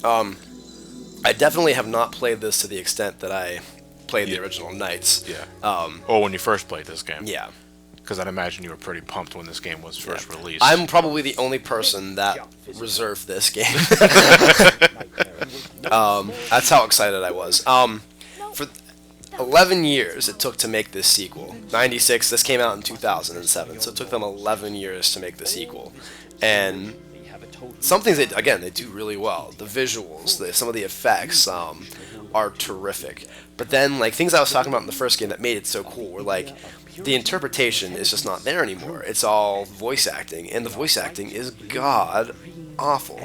I definitely have not played this to the extent that I played the original Knights. Yeah. Or when you first played this game. Yeah. Because I'd imagine you were pretty pumped when this game was first released. I'm probably the only person that reserved this game. That's how excited I was. For 11 years it took to make this sequel. 96, this came out in 2007, so it took them 11 years to make the sequel. And some things, again, they do really well. The visuals, some of the effects are terrific. But then, like, things I was talking about in the first game that made it so cool were, like, the interpretation is just not there anymore. It's all voice acting, and the voice acting is god awful.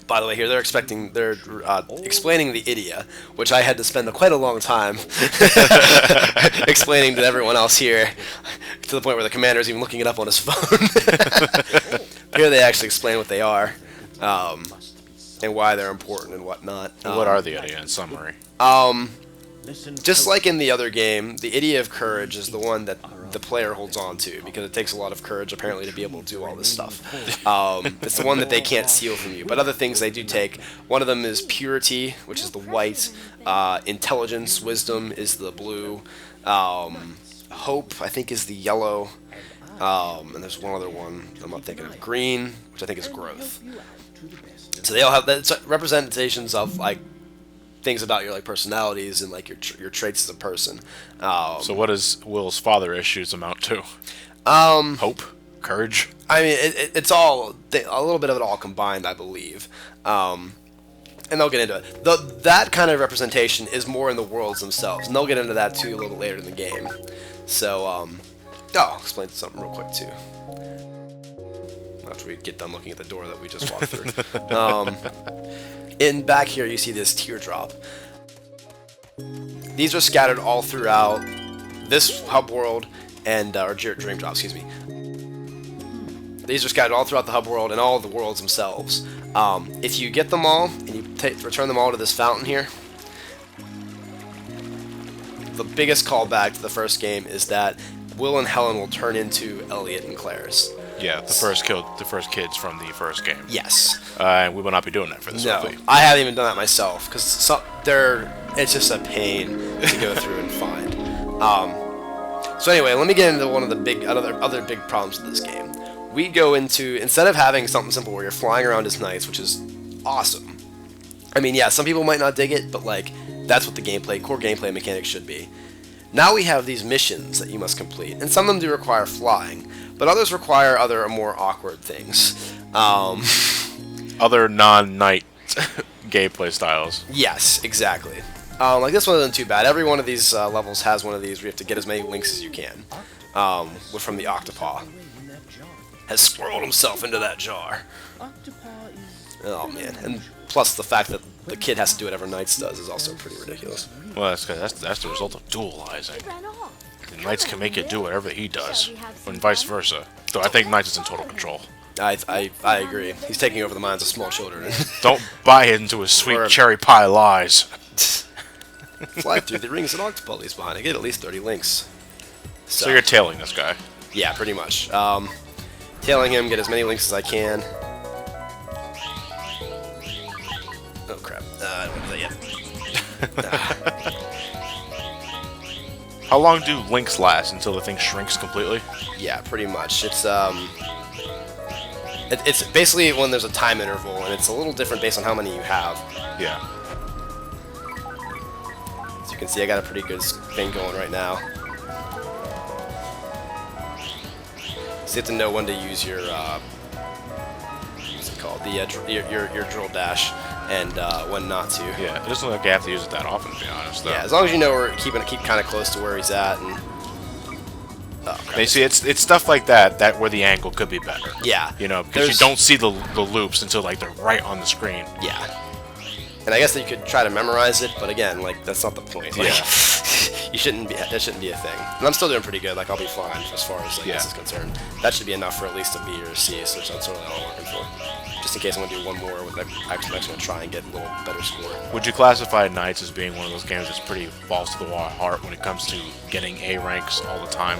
By the way, here they're explaining the idia, which I had to spend quite a long time explaining to everyone else here, to the point where the commander is even looking it up on his phone. Here they actually explain what they are, and why they're important and whatnot. What are the idia in summary? Just like in the other game, the idia of courage is the one that the player holds on to, because it takes a lot of courage apparently to be able to do all this stuff. It's the one that they can't steal from you. But other things they do take. One of them is purity, which is the white. Intelligence, wisdom is the blue. Hope, I think, is the yellow. And there's one other one I'm not thinking of. Green, which I think is growth. So they all have representations of, like, things about your, like, personalities and, like, your traits as a person. So what does Will's father issues amount to? Hope? Courage? I mean, it's all a little bit of it all combined, I believe. And they'll get into it. That kind of representation is more in the worlds themselves, and they'll get into that too a little bit later in the game. So, I'll explain something real quick too. After we get done looking at the door that we just walked through. In back here, you see this teardrop. These are scattered all throughout this hub world and or dream drop, excuse me. These are scattered all throughout the hub world and all of the worlds themselves. If you get them all and you return them all to this fountain here, the biggest callback to the first game is that Will and Helen will turn into Elliot and Claire's. Yeah, the first kids from the first game. Yes. We will not be doing that for this No, movie. I haven't even done that myself, because it's just a pain to go through and find. So anyway, let me get into one of the other big problems with this game. We go into, instead of having something simple where you're flying around as knights, which is awesome. I mean, yeah, some people might not dig it, but, like, that's what the core gameplay mechanics should be. Now we have these missions that you must complete, and some of them do require flying, but others require other more awkward things. Other non-knight gameplay styles. Yes, exactly. Like, this one isn't too bad. Every one of these levels has one of these where you have to get as many links as you can. From the Octopaw. Has swirled himself into that jar. Oh, man. And plus the fact that the kid has to do whatever Knights does is also pretty ridiculous. Well, that's the result of dualizing. The Knights can make it do whatever he does, and vice versa. Though I think Knights is in total control. I agree. He's taking over the minds of small children. Don't buy into his sweet cherry pie lies. Fly through the rings and Octopaw leaves behind. I get at least 30 links. So you're tailing this guy. Yeah, pretty much. Tailing him, get as many links as I can. Oh crap. I don't want to do that yet. How long do links last until the thing shrinks completely? Yeah, pretty much. It's basically when there's a time interval, and it's a little different based on how many you have. Yeah. As you can see, I got a pretty good thing going right now. So you have to know when to use your what's it called? Your drill dash, and when not to. Yeah, it doesn't look like you have to use it that often, to be honest. Though. Yeah, as long as you know where keep kind of close to where he's at, and they see it's stuff like that where the angle could be better. Yeah, you know, because you don't see the loops until like they're right on the screen. Yeah, and I guess that you could try to memorize it, but again, like that's not the point. Like, yeah, that shouldn't be a thing. And I'm still doing pretty good. Like I'll be fine as far as this is concerned. That should be enough for at least a B or a C, so that's really all I'm working for. Just in case I'm gonna do one more, I'm actually gonna try and get a little better score. Would you classify Knights as being one of those games that's pretty balls to the wall hard when it comes to getting A ranks all the time?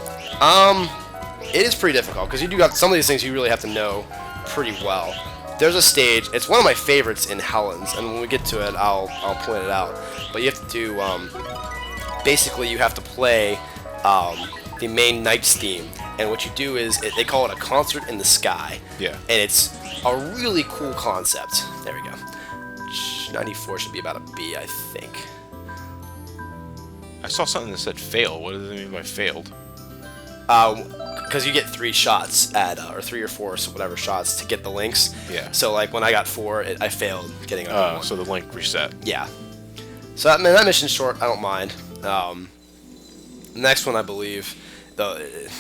It is pretty difficult because you do have some of these things you really have to know pretty well. there's a stage. It's one of my favorites in Helens, and when we get to it, I'll point it out. But you have to do basically you have to play the main Knights theme, and what you do is they call it a concert in the sky. Yeah. And it's a really cool concept. There we go. 94 should be about a B, I think. I saw something that said fail. What does it mean by failed? Because you get 3 shots at, or 3 or 4, so whatever shots to get the links. Yeah. So like when I got 4, I failed getting a one. So the link reset. Yeah. So that mission's short. I don't mind. The next one, I believe, the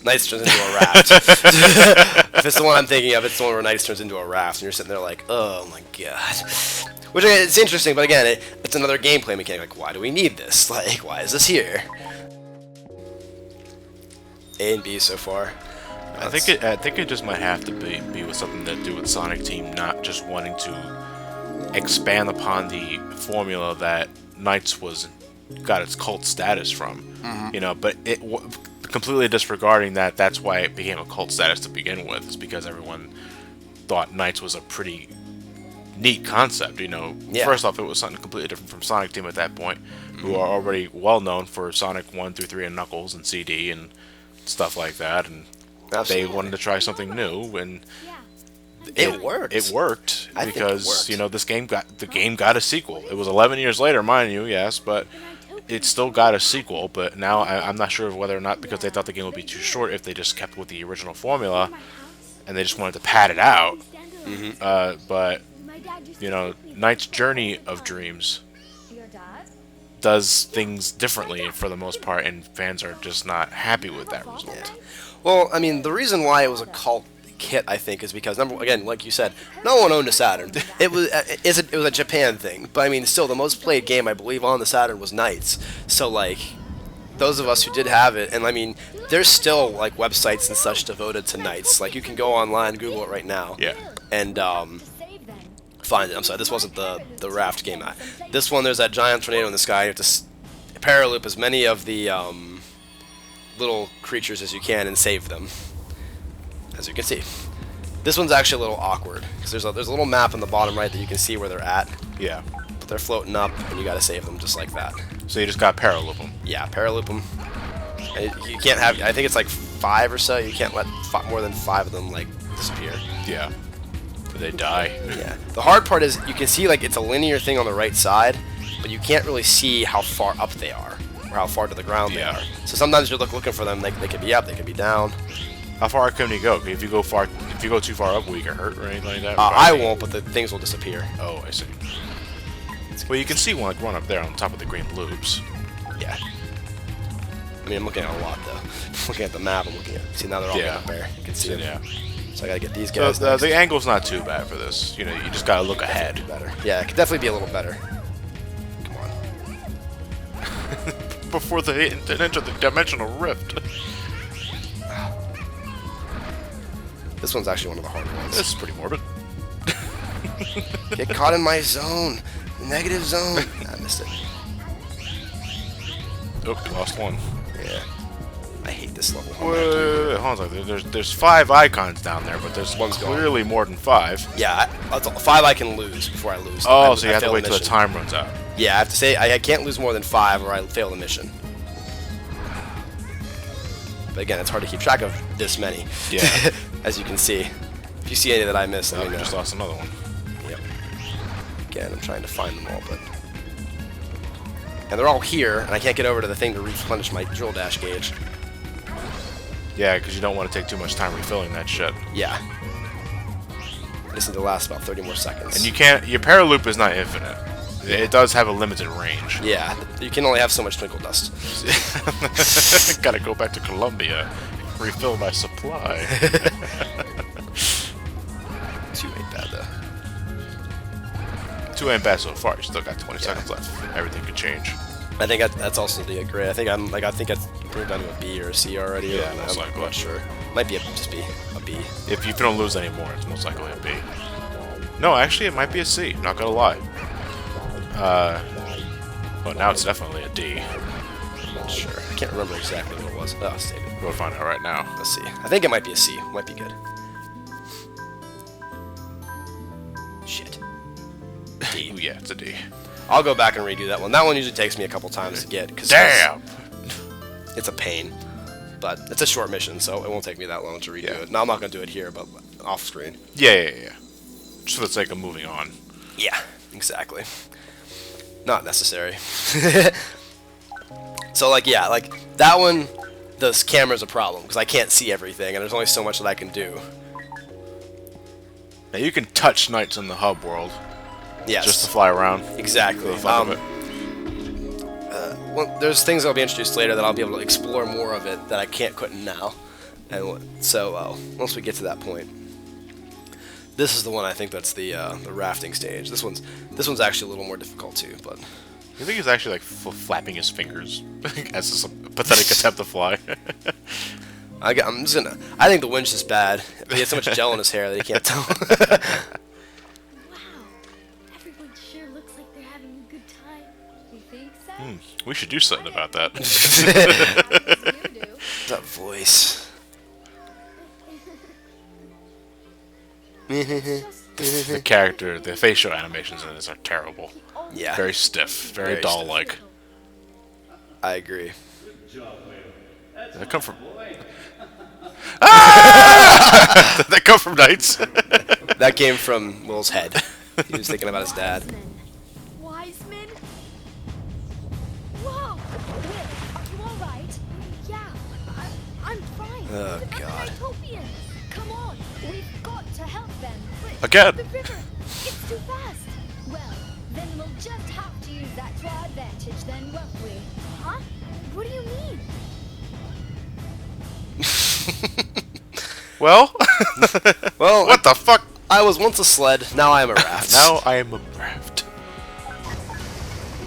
Knights turns into a raft. If it's the one I'm thinking of, it's the one where Knights turns into a raft, and you're sitting there like, oh my god. Which it's interesting, but again, it's another gameplay mechanic. Like, why do we need this? Like, why is this here? A and B so far. I think it just might have to be with something to do with Sonic Team not just wanting to expand upon the formula that Knights got its cult status from. You know, but completely disregarding that. That's why it became a cult status to begin with. It's because everyone thought Knights was a pretty neat concept. You know, first off, it was something completely different from Sonic Team at that point, who are already well known for Sonic 1 through 3 and Knuckles and CD and stuff like that, and they wanted to try something new, and it worked. It worked because you know the game got a sequel. It was 11 years later, mind you, yes, but it still got a sequel. But now I'm not sure whether or not because they thought the game would be too short, if they just kept with the original formula, and they just wanted to pad it out. But you know, Knight's Journey of Dreams does things differently for the most part, and fans are just not happy with that result. Well, I mean, the reason why it was a cult hit, I think, is because again, like you said, no one owned a Saturn. It was a Japan thing, but I mean, still, the most played game I believe on the Saturn was Knights. So like, those of us who did have it, and I mean, there's still like websites and such devoted to Knights. Like you can go online, Google it right now, and find it. I'm sorry, this wasn't the raft game. This one, there's that giant tornado in the sky. You have to paraloop as many of the little creatures as you can and save them. As you can see, this one's actually a little awkward because there's a little map on the bottom right that you can see where they're at. Yeah. But they're floating up, and you got to save them just like that. So you just got paraloop them. Yeah, paraloop them. And you can't have. I think it's like 5 or so. You can't let more than 5 of them like disappear. Yeah. They die. Yeah. The hard part is you can see like it's a linear thing on the right side, but you can't really see how far up they are or how far to the ground they are. So sometimes you're looking for them. They could be up, they could be down. How far can you go? If you go too far up, will you get hurt or anything like that? I won't, but the things will disappear. Oh, I see. Well, you can see one like run up there on top of the green loops. Yeah. I mean, I'm looking at a lot though. I'm looking at the map. I'm looking at. See, now they're all up there. You can see them. Yeah. So I gotta get these guys. So the angle's not too bad for this. You know, you just gotta look ahead. Better. Yeah, it could definitely be a little better. Come on. Before they enter the dimensional rift. This one's actually one of the harder ones. This is pretty morbid. Get caught in my zone. Negative zone. I missed it. Oh, we lost one. Yeah. I hate this level. Wait, hold on. There's 5 icons down there, but there's one's clearly more than 5. Yeah, 5 I can lose before I lose. Oh, so you have to wait till the time runs out. Yeah, I have to say I can't lose more than 5 or I fail the mission. But again, it's hard to keep track of this many. Yeah. As you can see. If you see any that I missed, let me know. Just lost another one. Yep. Again, I'm trying to find them all, but... And they're all here, and I can't get over to the thing to replenish my drill dash gauge. Yeah, because you don't want to take too much time refilling that shit. Yeah. I just need to last about 30 more seconds. And you can't... Your paraloop is not infinite. It does have a limited range. Yeah, you can only have so much twinkle dust. Gotta go back to Colombia, refill my supply. 2 ain't bad though. 2 ain't bad so far. You still got 20 seconds left. Everything could change. I think that's also the grade. I think it's moved on to a B or a C already. Yeah, I'm not sure. Might be just be a B. If you don't lose any more, it's most likely a B. No, actually, it might be a C. Not gonna lie. Well, now it's definitely a D. I'm not sure. I can't remember exactly what it was. Oh, I'll save it. We'll find out right now. Let's see. I think it might be a C. Might be good. Shit. D. Ooh, yeah, it's a D. I'll go back and redo that one. That one usually takes me a couple times to get. Damn! It's a pain. But it's a short mission, so it won't take me that long to redo Yeah. it. Now, I'm not going to do it here, but off screen. Yeah. Just for the sake of moving on. Yeah, exactly. Not necessary. So, like, yeah, like, that one, the camera's a problem, because I can't see everything, and there's only so much that I can do. Now, you can touch knights in the hub world. Yes. Just to fly around. Exactly. For the fun of it. Well, there's things that'll be introduced later that I'll be able to explore more of it that I can't quit now. And so, once we get to that point. This is the one I think that's the rafting stage. This one's actually a little more difficult too, but... You think he's actually like flapping his fingers as a pathetic attempt to fly? I think the wind's just bad. He has so much gel in his hair that he can't tell. Wow, everyone sure looks like they're having a good time. You think so? We should do something about that. You do. That voice. The character, the facial animations in this are terrible. Yeah, Very stiff, very Very doll-like. I agree. Did that come from... Ah! Did that come from Knights? That came from Will's head. He was thinking about his dad. Wiseman? Whoa! Will, are you alright? Yeah, I'm fine. Oh, But God. the Nighttopians! Come on, we've got to help them. But Again. the river, it's too fast. Well, then we'll just have to use that to our advantage then, won't we? Huh? What do you mean? Well? Well, What the fuck? I was once a sled, now I am a raft. Now I am a raft.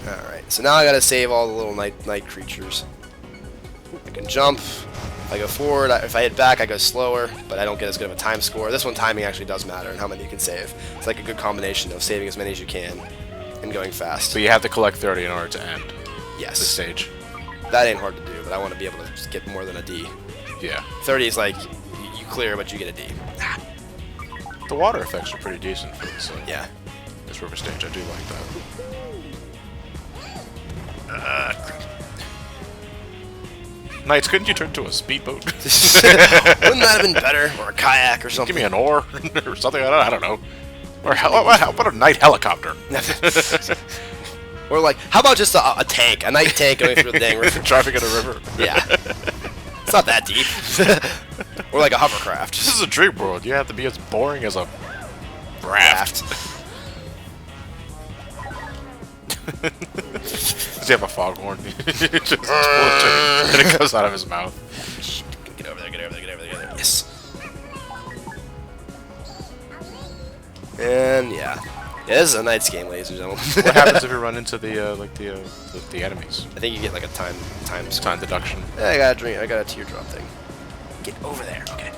Alright, so now I gotta save all the little night creatures. I can jump. If I go forward, if I hit back, I go slower, but I don't get as good of a time score. This one, timing actually does matter and how many you can save. It's like a good combination of saving as many as you can and going fast. So you have to collect 30 in order to end Yes. the stage. That ain't hard to do, but I want to be able to get more than a D. Yeah. 30 is like, you clear, but you get a D. The water effects are pretty decent for this, Yeah. this river stage. I do like that. Knights, couldn't you turn to a speedboat? Wouldn't that have been better? Or a kayak or something? Give me an oar or something. I don't know. Or how about a night helicopter? Or like, how about just a tank? A night tank going through the dang river. Driving in a river. Yeah. It's not that deep. Or like a hovercraft. This is a dream world. You have to be as boring as a raft. Does he have a foghorn? Just and it comes out of his mouth. Get over there, get over there, get over there, get over there. Yes. And yeah. Yeah, this is a Knights game, ladies and gentlemen. What happens if you run into the enemies? I think you get like a time score. Time deduction. Yeah, I got a drink. I got a teardrop thing. Get over there. Okay.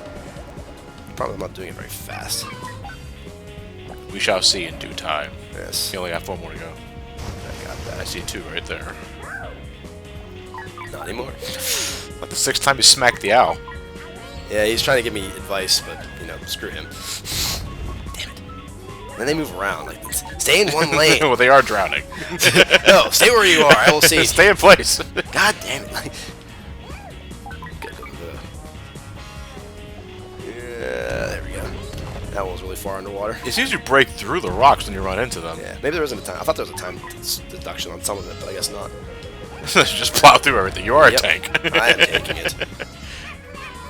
Probably not doing it very fast. We shall see in due time. Yes. You only have 4 more to go. I got I that. see 2 right there. Not anymore. But the 6th time you smacked the owl. Yeah, he's trying to give me advice, but you know, screw him. Damn it. And then they move around like this. Stay in one lane. Well, they are drowning. No, stay where you are. I will see. Stay in place. God damn it. Like, yeah, there we go. That one was really far underwater. It seems you break through the rocks when you run into them. Yeah, maybe there isn't a time. I thought there was a time deduction on some of it, but I guess not. Just plow through everything. You are Yep. a tank. I am tanking it.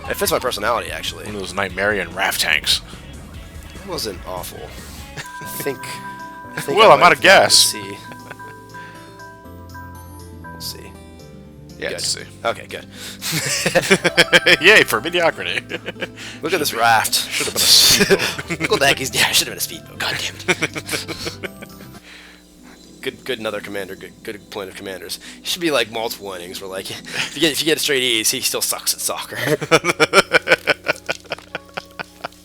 It fits my personality, actually. One of those Nightmarian raft tanks. It wasn't awful. I think Well, I I'm might out of have gas. See. We'll see. Yeah, Good. let's see. Okay, good. Yay for mediocrity. Look at this raft. Should have been a speedboat. Look what the heck he's... Yeah, I should have been a speedboat. God damn it. Good another commander. Good point of commanders. It should be like multiple innings where like if you get a straight E's, he still sucks at soccer.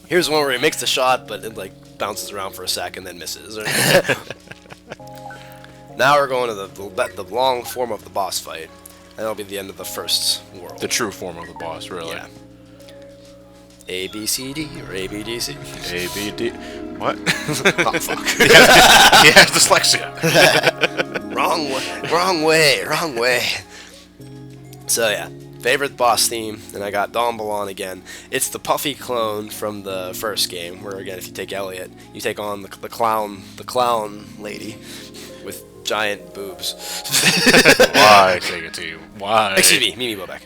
Here's one where he makes the shot, but it like bounces around for a sec and then misses. Now we're going to the long form of the boss fight. That'll be the end of the first world. The true form of the boss, really. Yeah. A B C D or A B D C. A, B, D. What? Oh fuck. He has dyslexia. Wrong way. So yeah, favorite boss theme, and I got Don Balon again. It's the Puffy clone from the first game, where again, if you take Elliot, you take on the clown lady with giant boobs. Why take it to you? Why? Excuse me, Mimi Bobek.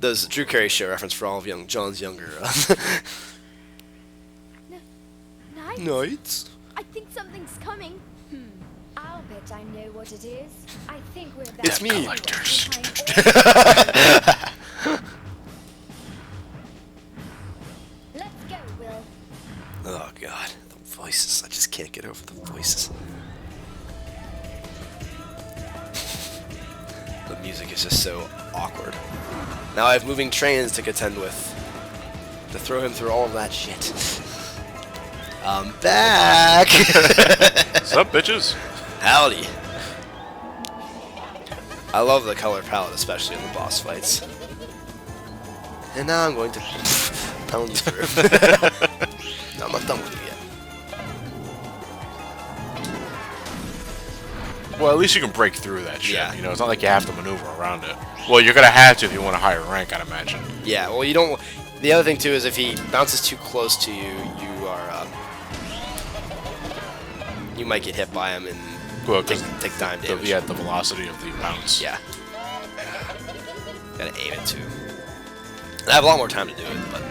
There's a Drew Carey Show reference for all of John's younger Night? nights. I think something's coming. I'll bet I know what it is. I think we're about It's to me. see what's Collectors. behind all- Let's go, Will. Oh god, the voices. I just can't get over the voices. The music is just so awkward. Now I have moving trains to contend with. To throw him through all of that shit. I'm back! What's up, bitches? Howdy. I love the color palette, especially in the boss fights. And now I'm going to pound you through. No, I'm not done with you yet. Well, at least you can break through that shit. Yeah. You know, it's not like you have to maneuver around it. Well, you're gonna have to if you want a higher rank, I'd imagine. Yeah, well, you don't. The other thing too is if he bounces too close to you, you are. You might get hit by him and Well, take time damage. yeah, the velocity of the bounce. Yeah. Gotta aim it too. I have a lot more time to do it, but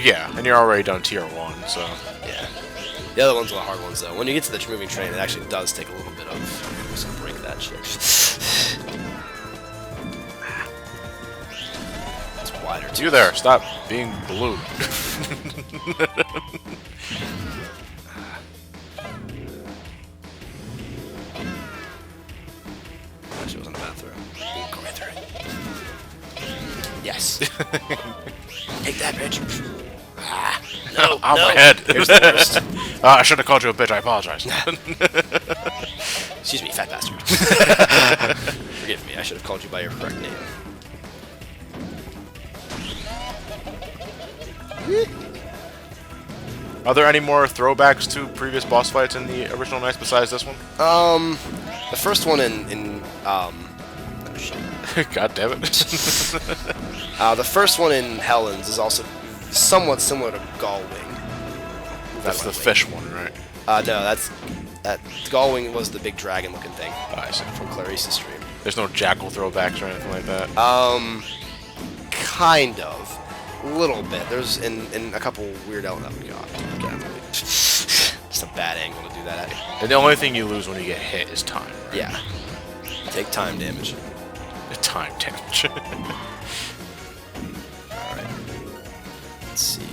Yeah, and you're already done tier 1, so. yeah. The other ones are the hard ones though. When you get to the moving train, it actually does take a little bit of. I'm just gonna break that shit. It's wider too. You there, stop being blue. Actually, wasn't a bad throw. Go right through it. Yes. Take that, bitch. Ah, no, On no. my head. Here's the worst. I should have called you a bitch, I apologize. Excuse me, fat bastard. Forgive me, I should have called you by your correct name. Are there any more throwbacks to previous boss fights in the original Nights besides this one? The first one oh shit. God damn it. The first one in Helen's is also somewhat similar to Gullwing. That's the fish one, right? No, that Gullwing was the big dragon-looking thing I see. from Clarice's stream. There's no jackal throwbacks or anything like that? Kind of. A little bit. There's in a couple weird elements. Oh god. God. Just a bad angle to do that at. And the only thing you lose when you get hit is time, right? Yeah. Take time damage. The time damage. Alright. Let's see.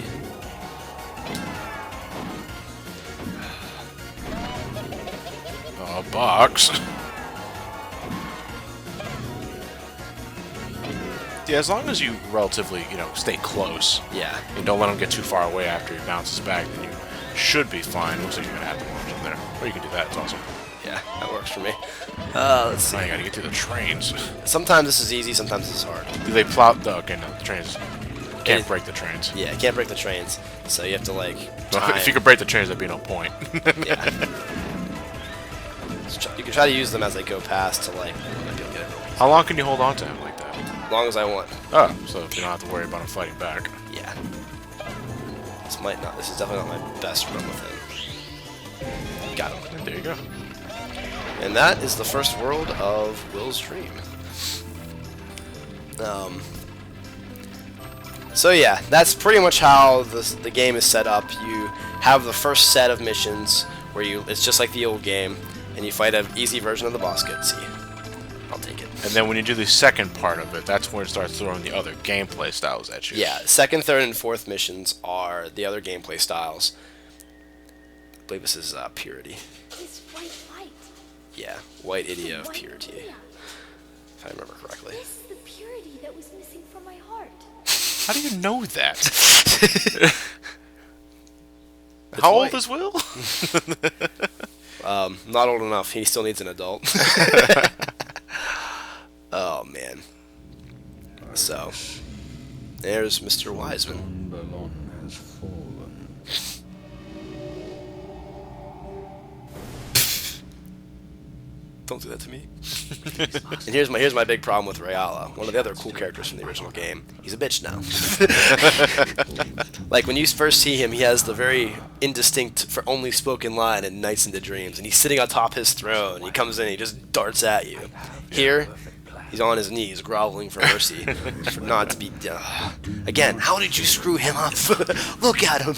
A box. Yeah, as long as you relatively, stay close Yeah. and don't let him get too far away after he bounces back, then you should be fine. Looks like you're gonna have to launch him there, or you can do that. It's awesome. Yeah, that works for me. Let's see. Now you gotta get through the trains. Sometimes this is easy, sometimes this is hard. Do they plow? Okay, no, the trains. Can't It- break the trains. Yeah, you can't break the trains, so you have to like. Well, Time. if you could break the trains, that'd be no point. Yeah. You can try to use them as they go past to like. You'll get it. How long can you hold on to him like that? As long as I want. Oh, so you don't have to worry about him fighting back. Yeah. This is definitely not my best run with him. Got him. And there you go. And that is the first world of Will's Dream. So yeah, that's pretty much how the game is set up. You have the first set of missions where it's just like the old game, and you fight an easy version of the boss. Good, see. I'll take it. And then when you do the second part of it, that's when it starts throwing the other gameplay styles at you. Yeah, second, third, and fourth missions are the other gameplay styles. I believe this is Purity. This white light. Yeah, White Idia of White Purity, Idia. if I remember correctly. This is the purity that was missing from my heart. How do you know that? It's How white. old is Will? Not old enough. He still needs an adult. Oh man. So, there's Mr. Wiseman. Babylon has fallen. Don't do that to me. And here's my big problem with Rayala. One of the other cool characters from the original game. He's a bitch now. Like when you first see him, he has the very indistinct, for only spoken line in Nights into Dreams, and he's sitting on top of his throne. He comes in, and he just darts at you. Here, he's on his knees, groveling for mercy, for not to be. Again, how did you screw him up? Look at him.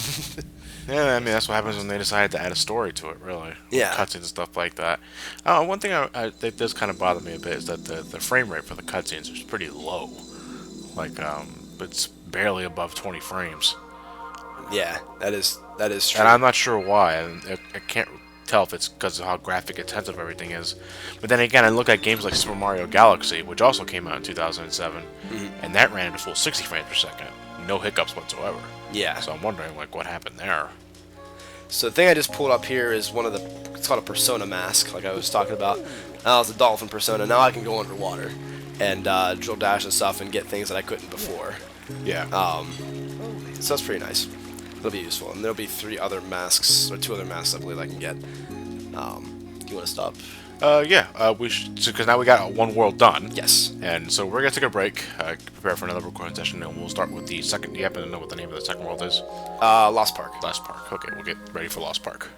Yeah, I mean, that's what happens when they decide to add a story to it, really. Yeah. Cutscenes and stuff like that. One thing that does kind of bother me a bit is that the frame rate for the cutscenes is pretty low. Like, it's barely above 20 frames. Yeah, that is true. And I'm not sure why. I can't tell if it's because of how graphic intensive everything is. But then again, I look at games like Super Mario Galaxy, which also came out in 2007, and that ran at a full 60 frames per second. No hiccups whatsoever. Yeah. So I'm wondering, like, what happened there? So the thing I just pulled up here is one of the, it's called a persona mask, like I was talking about. Now it's a dolphin persona. Now I can go underwater and drill dash and stuff and get things that I couldn't before. Yeah. So that's pretty nice. It'll be useful. And there'll be 3 other masks, or 2 other masks I believe I can get. Do you want to stop? Yeah. We should, because now we got one world done. Yes. And so we're gonna take a break, prepare for another recording session, and we'll start with the second. Do you happen to know what the name of the second world is? Lost Park. Lost Park. Okay, we'll get ready for Lost Park.